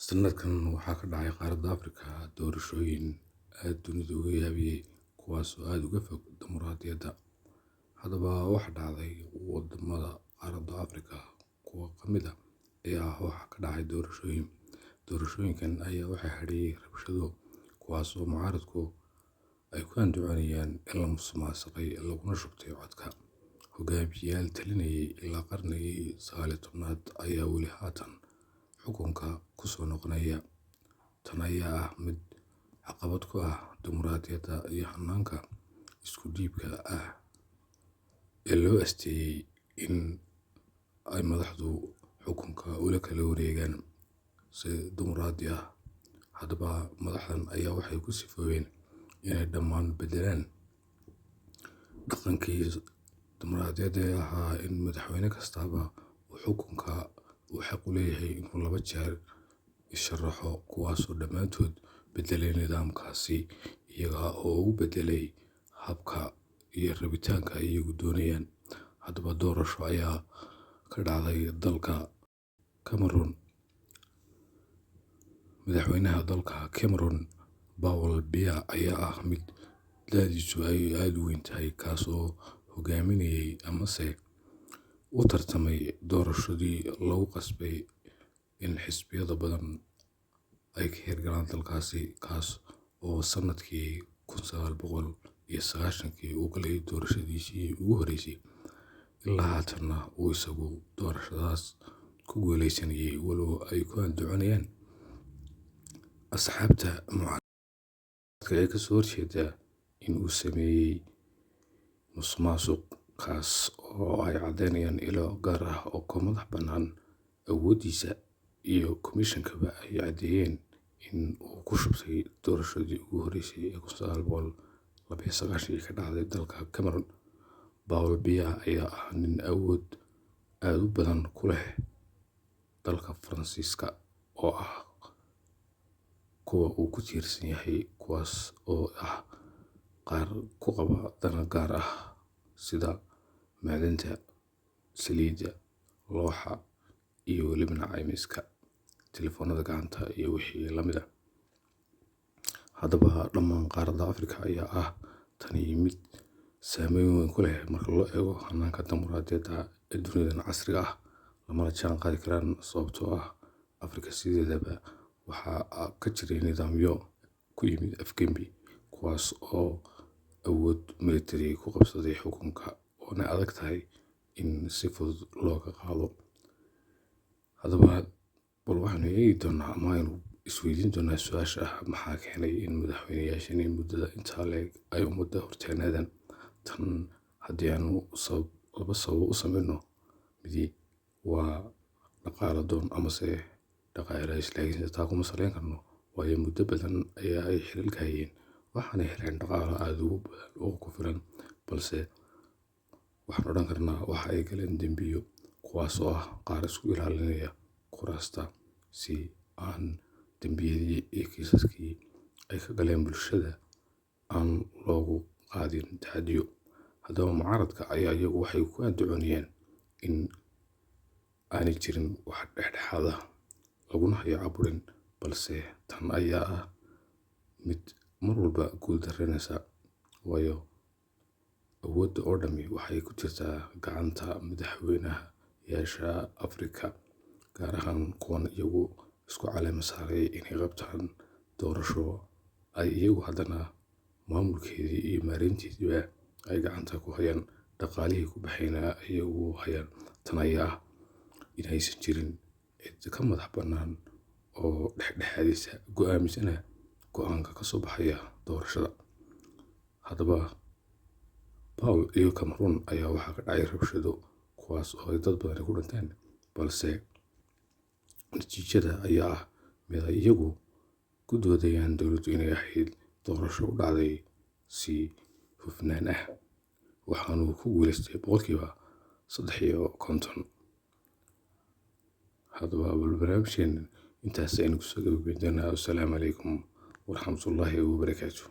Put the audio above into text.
Sanadkan waxaa ka dhacay qaaradda Afrika doorashooyin aad dunida uga yaabiyey kuwaas oo aad uga fog dimuqraadiyadda. Haddaba waxaa dhacday wadamada qaaradda Afrika kuwo ka mid ah ayaa waxaa ka dhacay doorashooyin. Doorashooyinkan ayaa waxaa hadheeyey rabshado kuwaas oo mucaaradku ay ku andacoonayaan in la musuqmaasuqay laguna shubtay codka. Hogaamiyayaal talinayay ilaa qarnigii 19aad ayaa weli haatan xukunka ku soo noqonaya. Tan ayaa ah mid caqabad ku ah dimuqraadiyadda iyo hannaanka isku dhiibka ah ee loo asteeyay in ay madaxdu xukunka ula kala wareegaan si dimuqraadi ah. Haddaba madaxdan ayaa waxay ku sifoobeen inay dhammaan beddelaan dhaqankii dimuqraadiyadda ee ahaa in madaxweyne kastaba uu xukunka uu xaq u leeyahay inuu 2 jeer sharaxo, kuwaasoo dhammaantood beddelay nidaamkaasi iyaga oo u beddelay habka iyo rabitaanka ay iyagu doonayaan. Haddaba doorasho ayaa ka dhacday dalka Cameroon. Madaxweynaha dalka Cameroon Paul Biya ayaa ah mid da'diisu ay aad u weyn tahay, kaas oo hogaaminayay amase u tartamay doorashadii lagu qasbay in xisbiyada badan ay ka hirgalaan dalkaasi, kaas oo sanadkii 1990 uu galay doorashadiisii ugu horreysay. Ilaa haatanna uu isagu doorashadaas ku guuleysanayay walow ay ku andacoonayaan asxaabta mucaaradka ee ka soo horjeeda in uu sameeyay musuqmaasuq, kaas oo ay caddeynayaan ilo gaar ah oo ka madax bannaan awooddiisa iyo komishankaba ay caddeeyeen in uu ku shubtay doorashadii ugu horreysay ee 1992 ka dhacday dalka Cameroon. Paul Biya ayaa ah nin awood aad u badan ku leh dalka Faransiiska oo ah kuwa uu ku tiirsan yahay, kuwaas oo ah qaar ku qaba dana gaar ah sida macdanta, saliidda, looxa iyo weliba caymiska telefoonada gacanta iyo wixii la mid ah. Haddaba dhammaan qaaradda Afrika ayaa ah tani mid saameyn weyn ku leh marka loo eego hannaanka dimuqraadiyadda ee dunidan casriga ah. Lamana jaan qaadi karaan sababtoo ah Afrika sideedaba waxaa ka jiray nidaamyo ku yimid afgembi, kuwaas oo awood militari ku qabsaday xukunka oona adag tahay in si fudud looga qaado. Haddaba bal waxaanu eegi doonaa ama aynu isweydiin doonaa su'aasha ah maxaa keenay in madaxweynayaashani muddada intaa le'eg ay ummadda hortaagnaadaan. Tan haddii aanu 2 sabab u samayno, midi waa dhaqaale doon amase dhaqaale raadis, laakiin taa kuma salayn karno waayo muddo badan ayaa ay xilalka hayeen waxaanay heleen dhaqaale aad ugu badan oo ku filan, balse waxaan odhan karnaa waxa ay galeen dembiyo kuwaas oo ah qaar isku ilaalinaya kuraasta si aan dembiyadii iyo kiisaskii ay ka galeen bulshada aan loogu qaadin tacaddiyo. Haddaba mucaaradka ayaa iyagu waxay ku andacoonayaan in aanay jirin wax dhexdhexaad ah laguna hayo caburin, balse tan ayaa ah mid mar walba guul darreenaysa waayo awoodda oo dhami waxay ku jirtaa gacanta madaxweynayaasha Afrika, gaar ahaan kuwan iyagu isku caleema saaray inay qabtaan doorasho ay iyagu haddana maamulkeedii iyo maareynteediiba ay gacanta ku hayaan, dhaqaalihii ku baxayna iyagu hayaan. Tan ayaa ah in aysan jirin cid ka madax bannaan oo dhexdhexaadisa go'aamisana go'aanka ka soo baxaya doorashada. Haddaba Paul iyo Cameroon ayaa waxaa ka dhacay rabshado kuwaas oo ay dad badan ku dhinteen, balse natiijada ayaa ah mid ay iyagu ku doodayaan dowladdu inay ahayd doorasho u dhacday si hufnaan ah, waxaanu ku guuleystay 53%. Haddaba barnaamijkeena intaas aynu kusoo gabagabeyn doonaa. Assalaamu calaykum waraxmatullaahi wabarakaatuh.